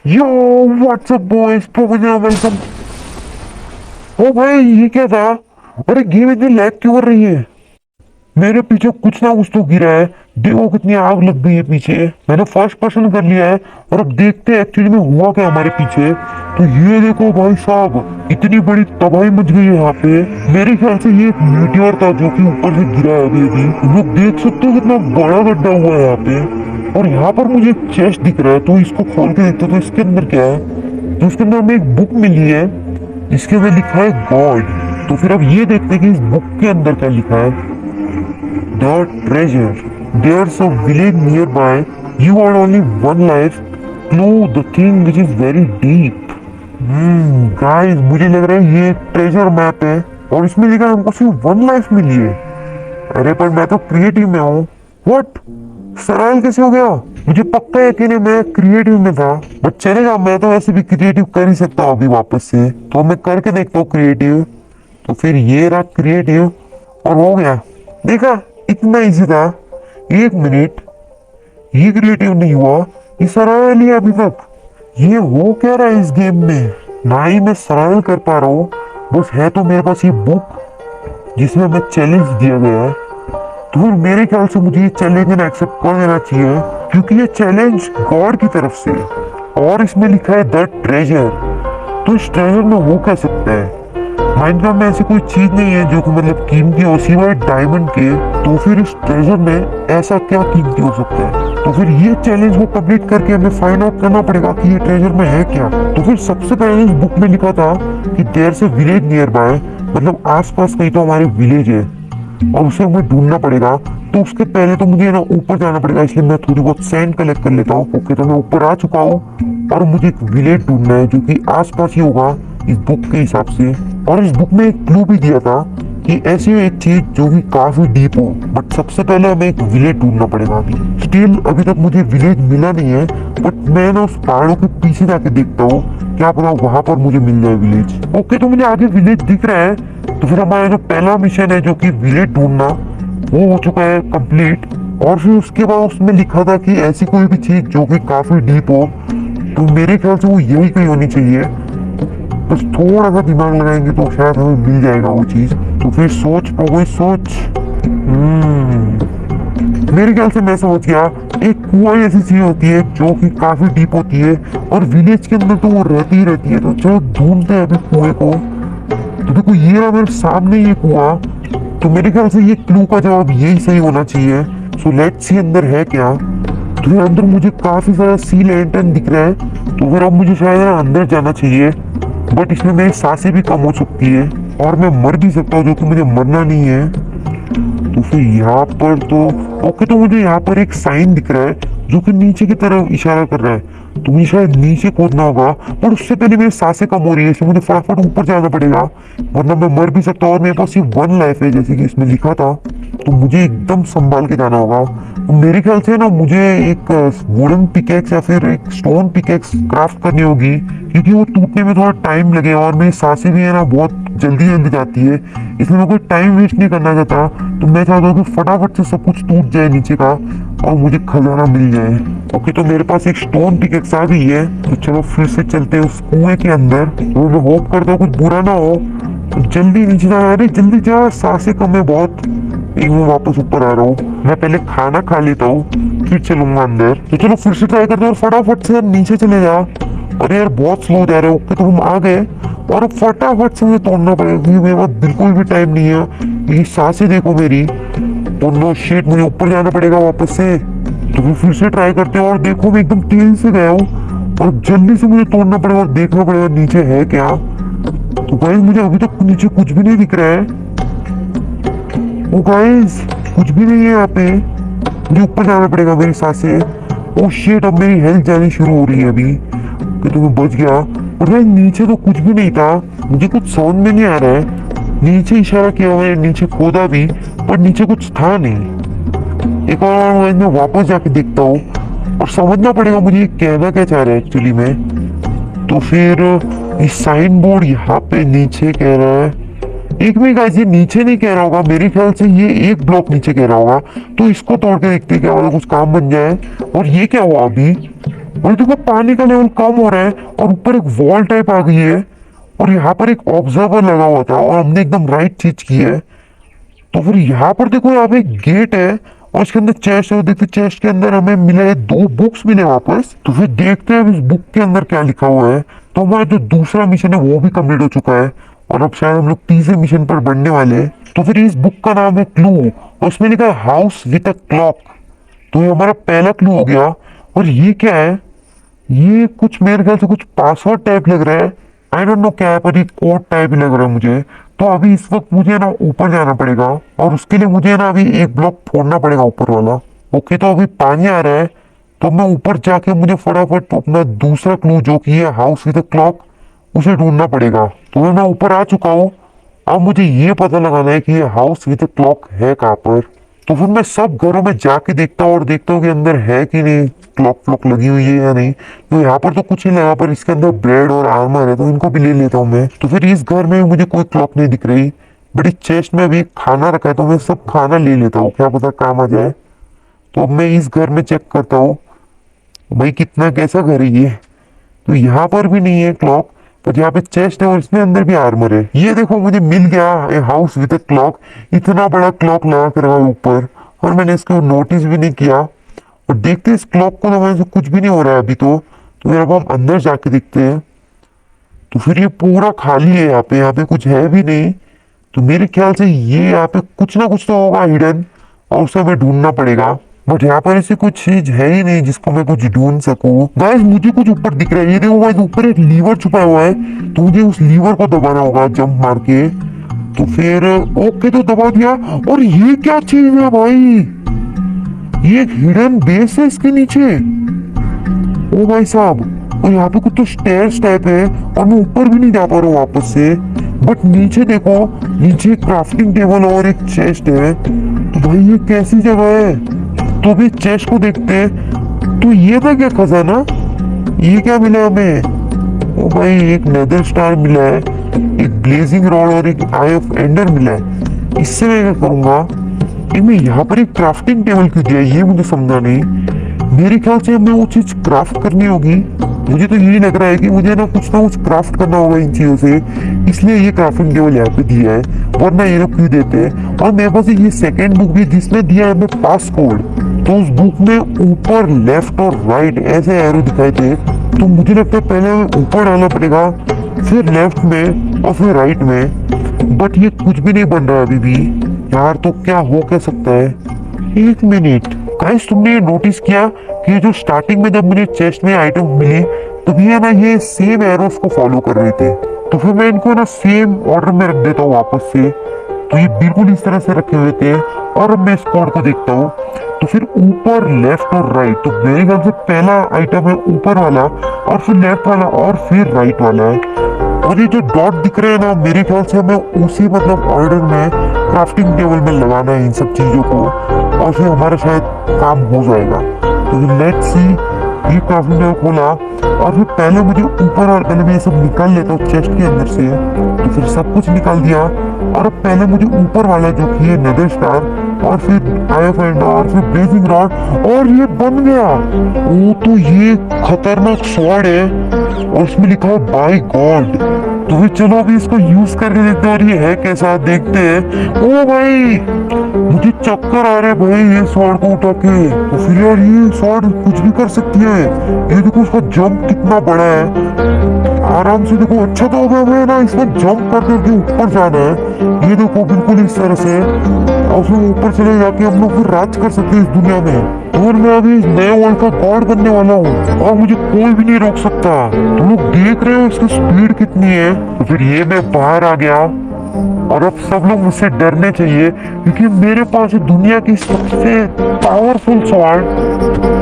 यो WhatsApp boys तो मुझे welcome. ओ भाई ये क्या था? अरे गेम इतनी लैग क्यों कर रही है? मेरे पीछे कुछ ना कुछ तो गिरा है। देखो कितनी आग लग गई है पीछे। मैंने फर्स्ट पर्सन कर लिया है और अब देखते हैं एक्चुअली में हुआ क्या हमारे पीछे। तो ये देखो भाई साहब, इतनी बड़ी तबाही मच गई है यहाँ पे। मेरे ख्याल से ये एक मीटियोर था जो कि ऊपर से गिरा है अभी अभी। तुम लोग देख सकते हो कितना बड़ा गड्ढा हुआ है यहाँ पे। और यहाँ पर मुझे एक चेस्ट दिख रहा है, तो इसको खोल के देखते हो तो इसके अंदर क्या है। तो इसके अंदर हमें एक बुक मिली है, इसके अंदर लिखा है गॉड। तो फिर अब ये देखते हैं कि इस बुक के अंदर क्या लिखा है। The treasure. There's a village nearby. You are only one life. Clue the thing which is very deep. Guys मुझे लग रहा है ये ट्रेजर मैप है और इसमें लिखा है हमको सिर्फ वन लाइफ मिली है। अरे पर मैं तो क्रिएटिव में हूँ। व्हाट? सरायल कैसे हो गया? मुझे पक्का है कि नहीं मैं क्रिएटिव में था, बट चलेगा, मैं तो वैसे भी क्रिएटिव कर ही सकता हूँ अभी वापस से। तो मैं करके देखता हूँ क्रिएटिव। तो फिर ये रहा क्रिएटिव और हो गया। देखा इतना इजी था। एक मिनट, ये क्रिएटिव नहीं हुआ, ये सराहनीय लिया अभी तक। ये हो क्या रहा है इस गेम में? ना ही मैं सराहनीय कर पा रहा हूँ, बस है तो मेरे पास ये बुक जिसमें हमें चैलेंज दिया गया है। तो फिर मेरे ख्याल से मुझे ये चैलेंज ना एक्सेप्ट कर देना चाहिए, क्योंकि ये चैलेंज गॉड की तरफ से और इसमें लिखा है द ट्रेजर। तो इस ट्रेजर में हो क्या सकता है? माइनक्राफ्ट में ऐसी कोई चीज नहीं है जो कि मतलब कीमती हो सिवाय डायमंड के। तो फिर इस ट्रेजर में ऐसा क्या कीमती हो सकता है? तो फिर ये चैलेंज को कंप्लीट करके हमें फाइंड आउट करना पड़ेगा कि ये ट्रेजर में है क्या। तो फिर सबसे पहले इस बुक में लिखा था कि देयर से विलेज नियर बाय, मतलब आसपास कहीं तो हमारे विलेज है और उसे हमें ढूंढना पड़ेगा। तो उसके पहले तो मुझे ना ऊपर जाना पड़ेगा, इसलिए मैं थोड़ी बहुत सैंड कलेक्ट कर लेता हूँ। ओके, तो मैं ऊपर आ चुका हूँ और मुझे एक विलेज ढूंढना है जो कि आसपास ही होगा इस बुक के हिसाब से। और इस बुक में एक क्लू भी दिया था कि ऐसी एक चीज जो कि काफी डीप हो, बट सबसे पहले हमें एक विलेज ढूंढना पड़ेगा। अभी स्टिल अभी तक मुझे विलेज मिला नहीं है, बट मैं ना उस पहाड़ों के पीछे जाके देखता हूँ, क्या पता वहां पर मुझे मिल जाए विलेज। ओके, तो मुझे आगे विलेज दिख रहा है। तो फिर हमारा जो पहला मिशन है जो कि विलेज ढूंढना, वो हो चुका है कंप्लीट। और फिर उसके बाद उसमें लिखा था कि ऐसी कोई भी चीज जो कि काफी डीप हो, तो मेरे ख्याल से वो यही कहीं होनी चाहिए। बस थोड़ा सा दिमाग लगाएंगे तो शायद हमें मिल जाएगा वो चीज। तो फिर सोच कोई सोच। मेरे ख्याल से मैं समझ गया, एक कुआं ऐसी चीज होती है जो कि काफी डीप होती है और विलेज के अंदर तो वो रहती ही रहती है। तो चलो ढूंढते हैं अभी कुएं को। तो देखो ये रहा मेरे सामने ये कुआं। तो मेरे ख्याल से ये क्लू का जवाब यही सही होना चाहिए। सो लेट्स सी अंदर है क्या। तो फिर अंदर मुझे काफी सारा सी लैंटर्न दिख रहा है, तो फिर अब मुझे शायद अंदर जाना चाहिए। बट इसमें मेरी सांसें भी कम हो सकती है और मैं मर भी सकता हूँ, जो कि मुझे मरना नहीं है। तो फिर यहाँ पर तो ओके, तो मुझे यहाँ पर एक साइन दिख रहा है जो कि नीचे की तरफ इशारा कर रहा है। तो मुझे शायद नीचे कूदना होगा, पर उससे पहले मेरी सांसें कम हो रही है, इसलिए मुझे फटाफट ऊपर जाना पड़ेगा, वरना मैं मर भी सकता हूँ। और मेरे पास सिर्फ वन लाइफ है जैसे कि इसमें लिखा था, तो मुझे एकदम संभाल के जाना होगा। तो मेरे ख्याल से ना मुझे एक वुडन पिकेक्स या फिर एक स्टोन पिकेक्स क्राफ्ट करनी होगी, क्योंकि वो टूटने में थोड़ा टाइम लगेगा और मेरी सांसें भी है ना बहुत जल्दी जल्दी जाती है, इसलिए मैं कोई टाइम वेस्ट नहीं करना चाहता। तो मैं चाहता हूँ कि फटाफट से सब कुछ टूट जाए नीचे का और मुझे खजाना मिल जाए। ओके, तो मेरे पास एक स्टोन पिकेक्स आ गई है। तो चलो फिर से चलते हैं उस कुएं के अंदर। तो मैं होप करता हूँ कुछ बुरा ना हो। तो जल्दी नीचे जा, अरे जल्दी जा, सांसें कम है बहुत। एक मैं वापस ऊपर आ रहा हूँ, मैं पहले खाना खा लेता हूँ फिर चलूंगा अंदर। तो चलो फिर से ट्राई करते हैं और फटाफट से नीचे चले जा। अरे यार बहुत स्लो जा रहे हो। ओके, तो हम आ गए और अब फटाफट से मुझे तोड़ना पड़ेगा क्योंकि मेरे पास बिल्कुल भी टाइम नहीं है। ये सांसें देखो मेरी। तो नो शिट, मुझे ऊपर जाना पड़ेगा वापस से। तो फिर से ट्राई करते हैं और देखो मैं एकदम तेज से गया हूँ और जल्दी से मुझे तोड़ना पड़ेगा और देखना पड़ेगा नीचे है क्या। तो गाइस मुझे अभी तक नीचे कुछ भी नहीं दिख रहा है। ओ गाइस कुछ भी नहीं है यहाँ पे, मुझे ऊपर जाना पड़ेगा। मेरी सांसें, ओ शिट, अब मेरी हेल्थ जानी शुरू हो रही है अभी। तो मैं बच गया। और भाई नीचे तो कुछ भी नहीं था, मुझे कुछ समझ में नहीं आ रहा है। नीचे इशारा किया मैंने, नीचे खोदा भी, पर नीचे कुछ था नहीं। एक और मैं वापस जाके देखता हूँ और समझना पड़ेगा मुझे ये कहना क्या चाह रहा है एक्चुअली में। तो फिर ये साइन बोर्ड यहाँ पे नीचे कह रहा है, एक मिनट गाइस, ये नीचे नहीं कह रहा होगा, मेरे ख्याल से ये एक ब्लॉक नीचे कह रहा होगा। तो इसको तोड़ के देखते हैं क्या वाला कुछ काम बन जाए। और ये क्या हुआ अभी? और देखो पानी का लेवल कम हो रहा है और ऊपर एक वॉल टाइप आ गई है और यहाँ पर एक ऑब्जर्वर लगा हुआ था और हमने एकदम राइट चीज की है। तो फिर यहाँ पर देखो यहाँ पे एक गेट है और इसके अंदर चेस्ट है। देखते चेस्ट के अंदर हमें मिला है 2 बुक्स मिले वापस। तो फिर देखते हैं अब इस बुक के अंदर क्या लिखा हुआ है। तो हमारा जो दूसरा मिशन है वो भी कंप्लीट हो चुका है और अब शायद हम लोग तीसरे मिशन पर बढ़ने वाले हैं। तो फिर इस बुक का नाम है क्लू और उसमें लिखा है हाउस विद अ क्लॉक। तो ये हमारा पहला क्लू हो गया। और ये क्या है, ये कुछ मेरे ख्याल से कुछ पासवर्ड टाइप लग रहा है। आई डोंट नो क्या है पर ये कोड टाइप ही लग रहा है मुझे। तो अभी इस वक्त मुझे ना ऊपर जाना पड़ेगा और उसके लिए मुझे ना अभी एक ब्लॉक फोड़ना पड़ेगा ऊपर वाला। ओके तो अभी पानी आ रहा है तो मैं ऊपर जाके मुझे फटाफट अपना दूसरा क्लू जो कि है हाउस विद क्लॉक उसे ढूंढना पड़ेगा। तो मैं ऊपर आ चुका हूँ। अब मुझे ये पता लगाना है कि ये हाउस विद क्लॉक है कहाँ पर। तो फिर मैं सब घरों में जाके देखता हूँ और देखता हूँ कि अंदर है कि नहीं क्लॉक फ्लॉक लगी हुई है या नहीं। तो यहाँ पर तो कुछ नहीं लगा पर इसके अंदर ब्रेड और आर्मर है तो इनको भी ले लेता हूँ मैं। तो फिर इस घर में मुझे कोई क्लॉक नहीं दिख रही बट इस चेस्ट में अभी खाना रखा है तो मैं सब खाना ले लेता हूँ, क्या पता काम आ जाए। तो अब मैं इस घर में चेक करता हूँ भाई कितना कैसा घर है ये। तो यहाँ पर भी नहीं है क्लॉक पर यहाँ पे चेस्ट है और इसमें अंदर भी आर्मर है। ये देखो मुझे मिल गया हाउस विद क्लॉक। इतना बड़ा क्लॉक लगा कर रखा है ऊपर और मैंने इसको नोटिस भी नहीं किया। और देखते इस क्लॉक को तो कुछ भी नहीं हो रहा है अभी तो फिर अब हम अंदर जाके देखते हैं। तो फिर ये पूरा खाली है, यहाँ पे कुछ है भी नहीं। तो मेरे ख्याल से ये यहाँ पे कुछ ना कुछ तो होगा हिडन और उसे हमें ढूंढना पड़ेगा। बट यहाँ पर ऐसी कुछ चीज है ही नहीं जिसको मैं कुछ ढूंढ सकूं। गाइस मुझे कुछ ऊपर दिख रहा है, ये देखो गाइस ऊपर एक लीवर छुपा हुआ है तो मुझे उस लीवर को दबाना होगा जंप मार के। तो फिर ओके तो दबा दिया। और ये क्या चीज है भाई, ये एक हिडन बेस है इसके नीचे। ओ भाई साहब और यहाँ पे कुछ तो स्टेयर्स टाइप है और मैं ऊपर भी नहीं जा पा रहा हूँ वापस से। बट नीचे देखो, नीचे एक क्राफ्टिंग टेबल और एक चेस्ट है। तो भाई ये कैसी जगह है। तो अभी चेस्ट को देखते हैं। तो ये था क्या खजाना, ये क्या मिला हमें। ओ भाई एक नेदर स्टार मिला है, एक ब्लेजिंग रॉड और एक आई ऑफ एंडर मिला है। इससे मैं क्या करूंगा। मैं यहाँ पर एक क्राफ्टिंग टेबल क्यों दिया ये मुझे समझा नहीं। मेरे ख्याल से हमें वो चीज क्राफ्ट करनी होगी। मुझे तो यही लग रहा है कि मुझे ना कुछ क्राफ्ट करना होगा इन चीजों से, इसलिए ये क्राफ्टिंग टेबल यहाँ पे दिया है वरना ये लोग क्यों देते हैं। और मेरे पास ये सेकेंड बुक भी जिसमें दिया है हमें पास कोड। तो उस बुक में ऊपर लेफ्ट और राइट ऐसे एरो दिखाई थे तो मुझे लगता है पहले हमें ऊपर डालना पड़ेगा फिर लेफ्ट में और फिर राइट में। बट ये कुछ भी नहीं बन रहा अभी भी यार। तो क्या हो क्या सकता है। एक मिनट गाइस, तुमने ये नोटिस किया कि जो स्टार्टिंग में जब मुझे चेस्ट में आइटम मिली तभी है ना ये सेम एरोस को फॉलो कर रहे थे। तो फिर मैं इनको ना सेम ऑर्डर में रख देता हूँ वापस से। तो ये बिल्कुल इस तरह से रखे हुए थे और अब मैं इस कोड को देखता हूँ। तो फिर ऊपर लेफ्ट और राइट, तो मेरे ख्याल से पहला आइटम है ऊपर वाला और फिर लेफ्ट वाला और फिर राइट वाला है। और ये जो डॉट दिख रहे हैं ना मेरे ख्याल से हमें उसी मतलब ऑर्डर में क्राफ्टिंग टेबल में लगाना है इन सब चीजों को और फिर हमारा शायद काम हो जाएगा। तो लेट्स सी। ये क्राफ्टिंग टेबल खोला और फिर पहले मुझे ऊपर और पहले मैं ये सब निकाल लेता हूँ चेस्ट के अंदर से। तो फिर सब कुछ निकाल दिया और अब पहले मुझे ऊपर वाला जो कि है नेदर स्टार और फिर आई ऑफ एंडर और फिर ब्लेजिंग रॉड और ये बन गया। ओ तो ये खतरनाक स्वॉर्ड है और इसमें लिखा है बाय गॉड। तो फिर चलो अभी इसको यूज करके देखते हैं और ये है कैसा देखते हैं। ओ भाई मुझे चक्कर आ रहे हैं भाई ये स्वॉर्ड को उठा के। तो फिर यार ये स्वॉर्ड कुछ भी कर सकती है। ये देखो उसका जंप कितना बड़ा है, आराम से देखो। अच्छा तो होगा हमें ना इसमें जंप करके ऊपर जाना है। ये देखो बिल्कुल इस तरह से और फिर ऊपर चले जाके हम लोग फिर राज कर सकते हैं इस दुनिया में। और मैं अभी इस नए वर्ल्ड का गॉड बनने वाला हूँ और मुझे कोई भी नहीं रोक सकता। तुम लोग देख रहे हो इसकी स्पीड कितनी है। तो फिर ये मैं बाहर आ गया और अब सब लोग मुझसे डरने चाहिए क्योंकि मेरे पास है दुनिया की सबसे पावरफुल स्वॉर्ड।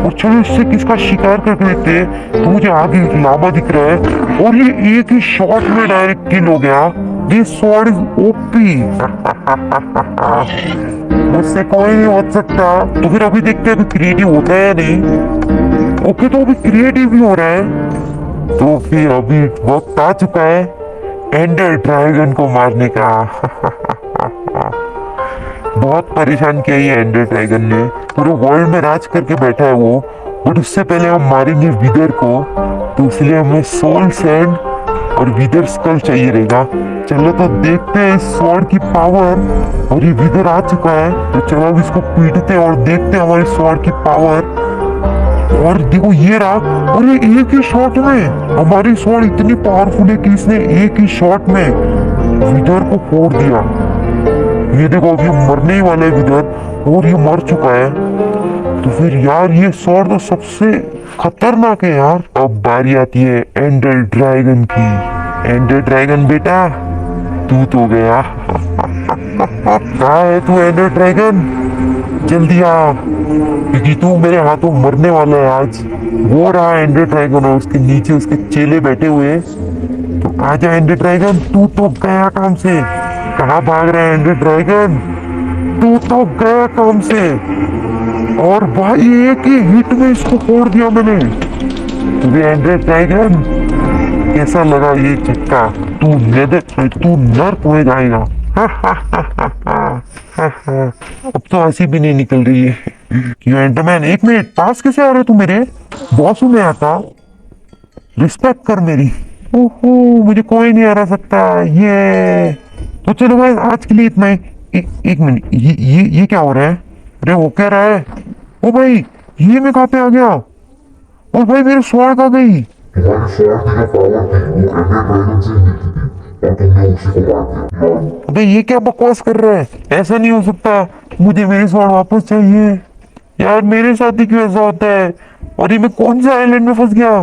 और चलो इससे किसका शिकार करके देखते हैं। तो मुझे आगे एक लामा दिख रहा है और ये एक ही शॉट में डायरेक्ट किल हो गया। This sword is OP. मुझसे कोई नहीं बच सकता। तो फिर अभी देखते हैं अभी क्रिएटिव होता है या नहीं। ओके तो अभी क्रिएटिव भी हो रहा है। तो फिर अभी वक्त आ चुका है एंडर ड्रैगन को मारने का। बहुत परेशान किया ये एंडर ड्रैगन ने, पूरे वर्ल्ड में राज करके बैठा है वो बट उससे पहले हम मारेंगे विदर को, तो इसलिए हमें सोल सैंड और विदर स्कल चाहिए रहेगा। चलो तो देखते हैं स्वॉर्ड की पावर। और ये विदर आ चुका है, तो चलो अब इसको पीटते हैं और देखते हैं हमारे स्वॉर्ड की पावर। और देखो ये रहा, और ये एक ही शॉट में हमारी स्वॉर्ड इतनी पावरफुल है कि इसने एक ही शॉट में विदर को फोड़ दिया। ये देखो अब ये मरने ही वाला है विदर, और ये मर चुका है। तो फिर यार ये स्वॉर्ड तो सबसे खतरनाक है यार। अब बारी आती है एंडर ड्रैगन की। एंडर ड्रैगन बेटा तू तो गया। कहाँ है तू एंडर ड्रैगन, जल्दी आ, क्योंकि तू मेरे हाथों मरने वाला है आज। वो रहा एंडर ड्रैगन और उसके नीचे उसके चेले बैठे हुए हैं। तो आजा एंडर ड्रैगन, तू तो गया काम से। कहाँ भाग रहा है एंडर ड्रैगन, तू तो गया काम से। और भाई एक ही हिट में इसको फोड़ दिया मैंने। तुझे एंडर ड्रैगन कैसा लगा ये चक्का, तू नर्क में जाएगा। अब तो हंसी भी नहीं निकल रही है। क्यों एंडरमैन, एक मिनट, पास कैसे आ रहे तू मेरे? बॉस हूं मैं, आता रिस्पेक्ट कर मेरी। ओहो मुझे कोई नहीं हरा सकता ये। तो चलो भाई आज के लिए इतना ही। एक मिनट, ये क्या हो रहा है? अरे वो क्या रहा है? ओ भाई ये मैं कहाँ पे आ गया? और भाई मेरी स्वॉर्ड आ गई। तुम्हारी स्वॉर्ड की जो पावर थी वो एंडर ड्रैगन से ही मिलती थी और तुमने उसी को मार दिया। अबे ये क्या बकवास कर रहा है? ऐसा नहीं हो सकता, मुझे मेरी स्वॉर्ड वापस चाहिए। यार मेरे साथ ही क्यों ऐसा होता है? और ये मैं कौन से आइलैंड में फंस गया?